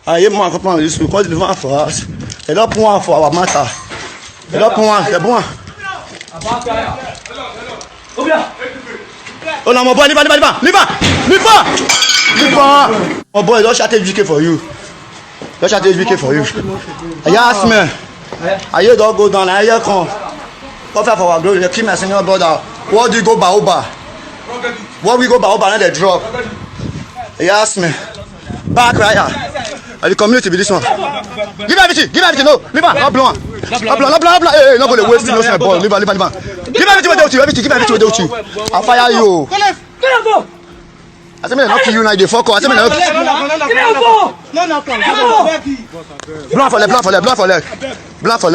Ayé moi comprend le discours quand il devant en face. Et là pour un fois mata. Et là pour un c'est bon. Oh no, my boy, leave. My boy, don't shut HBK for you. Don't shut HBK for you. Yes, man. I hear don't go down. I hear come. Come for our glory. The king and senior brother. What do you go Baoba? What we go Baoba and they drop? Yes, man. Back right here. And the community be this one. Give everything. No, leave her. Not blow. Hey, not gonna waste no ball. Leave her. Give everything without you. Give everything without you. I'll fire you. I said, not kill you now. They fuck up. I said, Blanc for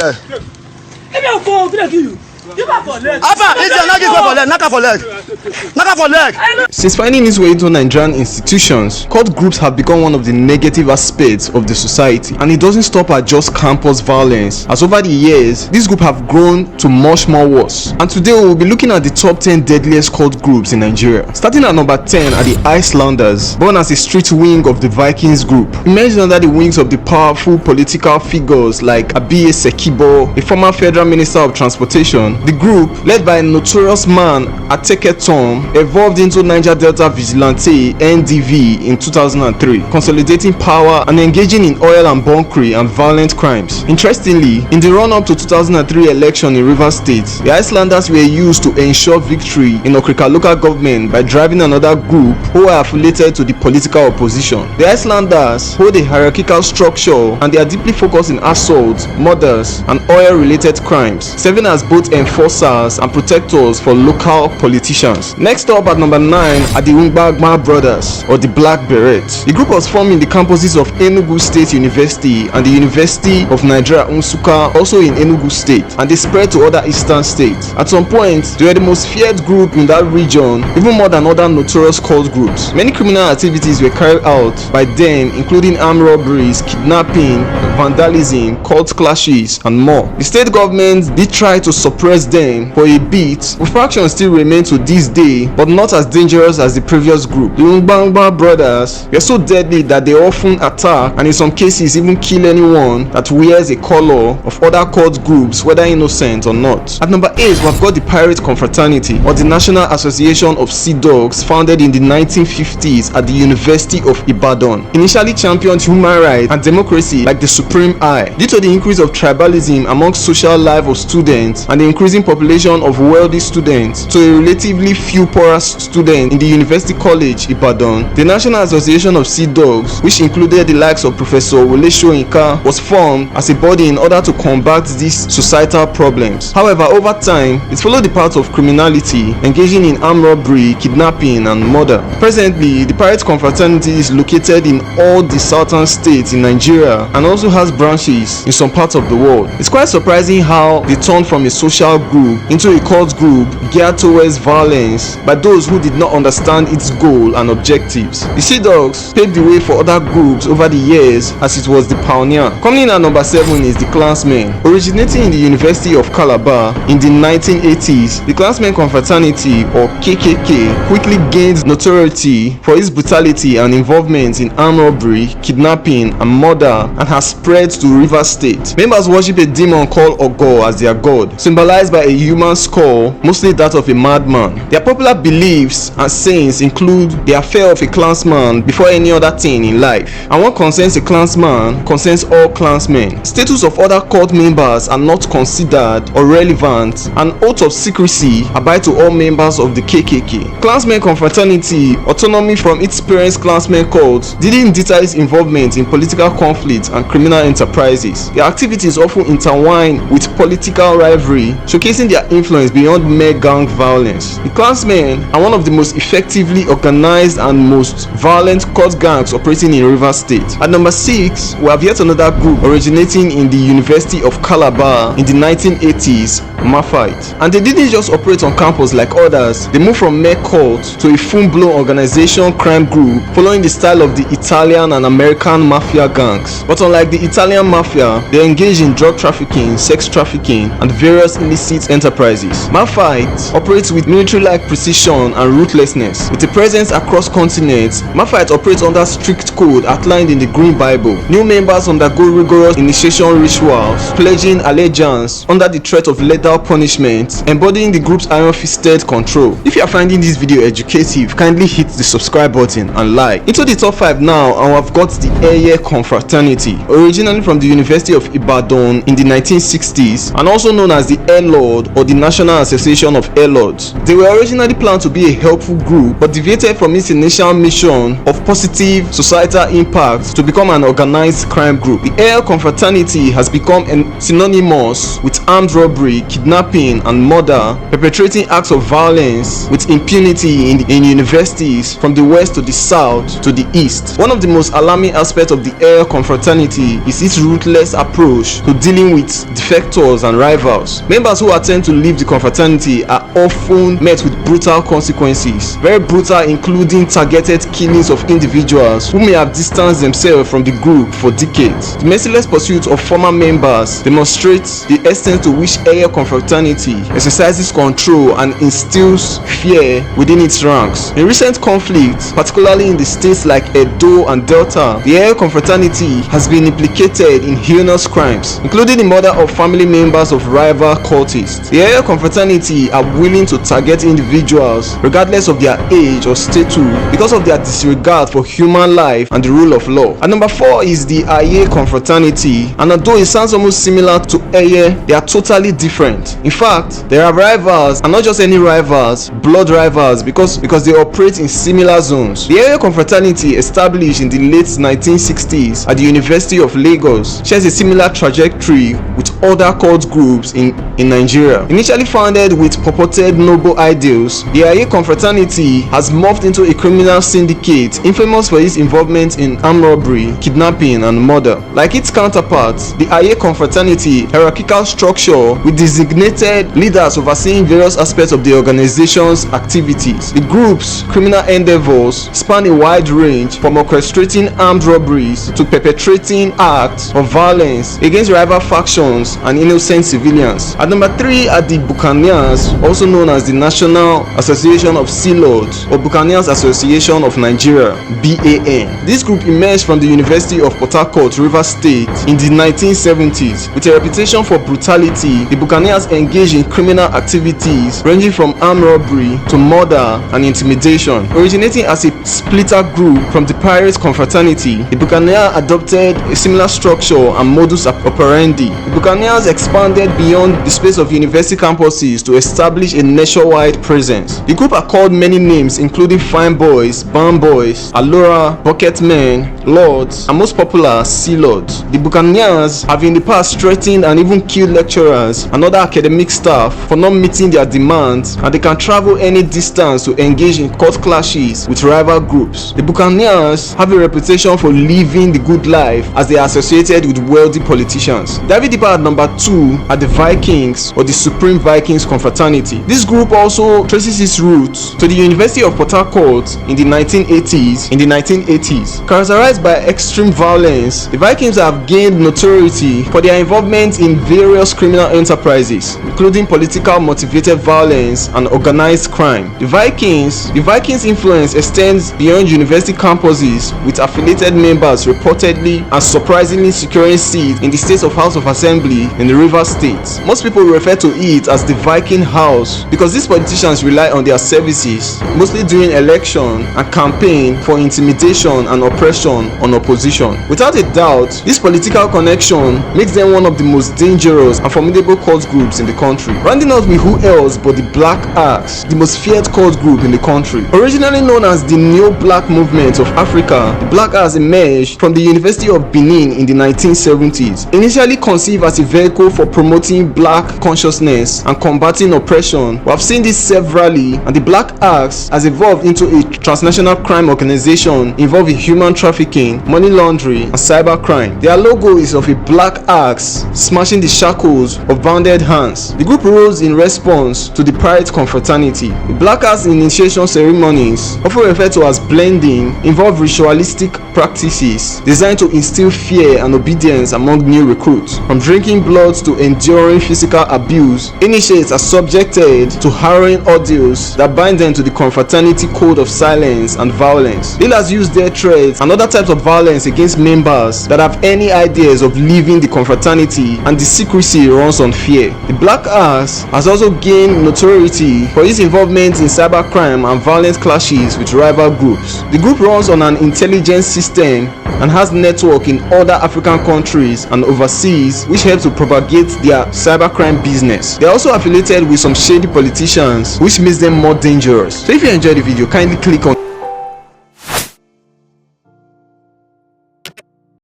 leg. Since finding its way into Nigerian institutions, cult groups have become one of the negative aspects of the society, and it doesn't stop at just campus violence, as over the years these groups have grown to much more worse. And today we will be looking at the top 10 deadliest cult groups in Nigeria. Starting at number 10 are the Icelanders, born as a street wing of the Vikings group. Emerged under the wings of the powerful political figures like Abiy Sekibo, a former federal minister of transportation. The group, led by a notorious man Ateke Tom, evolved into Niger Delta Vigilante (NDV) in 2003, consolidating power and engaging in oil and bunkering and violent crimes. Interestingly, in the run-up to 2003 election in Rivers State, the Icelanders were used to ensure victory in Okrika local government by driving another group who are affiliated to the political opposition. The Icelanders hold a hierarchical structure and they are deeply focused in assault, murders, and oil-related crimes, serving as both enforcers and protectors for local politicians. Next up at number 9 are the Ungbagma brothers, or the Black Berets. The group was formed in the campuses of Enugu State University and the University of Nigeria Nsukka, also in Enugu State, and they spread to other eastern states. At some point, they were the most feared group in that region, even more than other notorious cult groups. Many criminal activities were carried out by them, including armed robberies, kidnapping, vandalism, cult clashes, and more. The state government did try to suppress them for a bit, but fractions still remain to this day, but not as dangerous as the previous group. The Ungbagma brothers were so deadly that they often attack and in some cases even kill anyone that wears a color of other cult groups, whether innocent or not. At number 8, we've got the Pirate Confraternity, or the National Association of Sea Dogs, founded in the 1950s at the University of Ibadan. Initially championed human rights and democracy like the supreme eye. Due to the increase of tribalism amongst social life of students and the increasing population of wealthy students to a relatively few poorer students in the University College Ibadan, the National Association of Sea Dogs, which included the likes of Professor Wole Soyinka, was formed as a body in order to combat these societal problems. However, over time, it followed the path of criminality, engaging in armed robbery, kidnapping, and murder. Presently, the Pirate Confraternity is located in all the southern states in Nigeria and also has branches in some parts of the world. It's quite surprising how they turned from a social group into a cult group geared towards violence by those who did not understand its goal and objectives. The Sea Dogs paved the way for other groups over the years as it was the pioneer. Coming in at number 7 is the Klansmen. Originating in the University of Calabar in the 1980s, the Klansmen Confraternity, or KKK, quickly gained notoriety for its brutality and involvement in armed robbery, kidnapping, and murder, and has spread to Rivers State. Members worship a demon called Ogo as their god, symbolized by a human skull, mostly that of a madman. Their popular beliefs and sayings include the affair of a clansman before any other thing in life, and what concerns a clansman concerns all clansmen. Status of other cult members are not considered or relevant, and oath of secrecy abide to all members of the KKK. Klansmen Confraternity, autonomy from its parents' clansmen cult, didn't deter its involvement in political conflicts and criminal enterprises. Their activities often intertwine with political rivalry, showcasing their influence beyond mere gang violence. The Klansmen are one of the most effectively organized and most violent cult gangs operating in Rivers State. At number 6, we have yet another group originating in the University of Calabar in the 1980s, Mafite. And they didn't just operate on campus like others, they moved from mere cult to a full-blown organization crime group following the style of the Italian and American mafia gangs. But unlike the Italian mafia, they engage in drug trafficking, sex trafficking, and various illicit enterprises. Mafite operates with military military-like precision and ruthlessness. With a presence across continents, Mafite operates under strict code outlined in the Green Bible. New members undergo rigorous initiation rituals, pledging allegiance under the threat of lethal punishment, embodying the group's iron-fisted control. If you are finding this video educative, kindly hit the subscribe button and like. Into the top 5 now, and we've got the Deadliest Confraternity. Originally from the University of Ibadan in the 1960s, and also known as the Air Lord or the National Association of Air Lords. They were originally planned to be a helpful group, but deviated from its initial mission of positive societal impact to become an organized crime group. The Air Confraternity has become synonymous with armed robbery, kidnapping, and murder, perpetrating acts of violence with impunity in universities from the west to the south to the east. One of the most alarming aspects of the Air Confraternity is its ruthless approach to dealing with defectors and rivals. Members who attempt to leave the confraternity are often met with brutal consequences. Very brutal, including targeted killings of individuals who may have distanced themselves from the group for decades. The merciless pursuit of former members demonstrates the extent to which Air Confraternity exercises control and instills fear within its ranks. In recent conflicts, particularly in the states like Edo and Delta, the Air Confraternity has been implicated in heinous crimes, including the murder of family members of rival cultists. The Air Confraternity are willing to target individuals regardless of their age or status because of their disregard for human life and the rule of law. And number 4 is the Aye Confraternity, and although it sounds almost similar to Aye, they are totally different. In fact, they are rivals, and not just any rivals, blood rivals, because they operate in similar zones. The Aye Confraternity, established in the late 1960s at the University of Lagos, shares a similar trajectory with other cult groups in Nigeria. Initially founded with purported noble ideals, the Aye Confraternity has morphed into a criminal syndicate infamous for its involvement in armed robbery, kidnapping, and murder. Like its counterparts, the Aye Confraternity hierarchical structure with designated leaders overseeing various aspects of the organization's activities. The group's criminal endeavors span a wide range from orchestrating armed robberies to perpetrating acts of violence against rival factions and innocent civilians. At number 3 are the Buccaneers, also known as the National Association of Sea Lords or Buccaneers Association of Nigeria, BAN. This group emerged from the University of Port Harcourt, Rivers State in the 1970s. With a reputation for brutality, the Buccaneers engaged in criminal activities ranging from armed robbery to murder and intimidation. Originating as a splitter group from the Pirate Confraternity, the Buccaneers adopted a similar structure and modus operandi. The Buccaneers expanded beyond the space of university campuses to establish a nationwide presence. The group are called many names, including Fine Boys, Band Boys, Allura, Bucketmen, Lords, and most popular, Sea Lords. The Buccaneers have in the past threatened and even killed lecturers and other academic staff for not meeting their demands, and they can travel any distance to engage in court clashes with rival groups. The Buccaneers have a reputation for living the good life as they are associated with wealthy politicians. Diving deeper at number 2 are the Vikings or the Supreme Vikings Confraternity. This group also traces its roots to the University of Port Harcourt in the 1980s. Characterized by extreme violence, the Vikings have gained notoriety for their involvement in various criminal enterprises, including political motivated violence and organized crime. The Vikings' influence extends beyond university campuses, with affiliated members reportedly and surprisingly securing seats in the states of House of Assembly in the Rivers State. Most people refer to it as the Viking House because these politicians rely on their services, mostly during election and campaign, for intimidation and oppression on opposition. Without a doubt, this political connection makes them one of the most dangerous and formidable cult groups in the country. Rounding out with who else but the Black Axe, the most feared cult group in the country. Originally known as the Neo-Black Movement of Africa, the Black Axe emerged from the University of Benin in the 1970s. Initially conceived as a vehicle for promoting black consciousness and combating oppression, we have seen this severally, and the Black Axe has evolved into a transnational crime organization involving human trafficking, money laundering, and cybercrime. Their logo is of a black axe smashing the shackles of bounded hands. The group rose in response to the Pirate Confraternity. The Black Axe initiation ceremonies, often referred to as blending, involve ritualistic practices designed to instill fear and obedience among new recruits. From drinking blood to enduring physical abuse, initiates are subjected to harrowing destroying audios that bind them to the confraternity code of silence and violence. Dealers use their threats and other types of violence against members that have any ideas of leaving the confraternity, and the secrecy runs on fear. The Black Axe has also gained notoriety for its involvement in cybercrime and violent clashes with rival groups. The group runs on an intelligence system and has network in other African countries and overseas, which helps to propagate their cybercrime business. They are also affiliated with some shady politicians, which makes them more dangerous. So if you enjoyed the video, kindly click on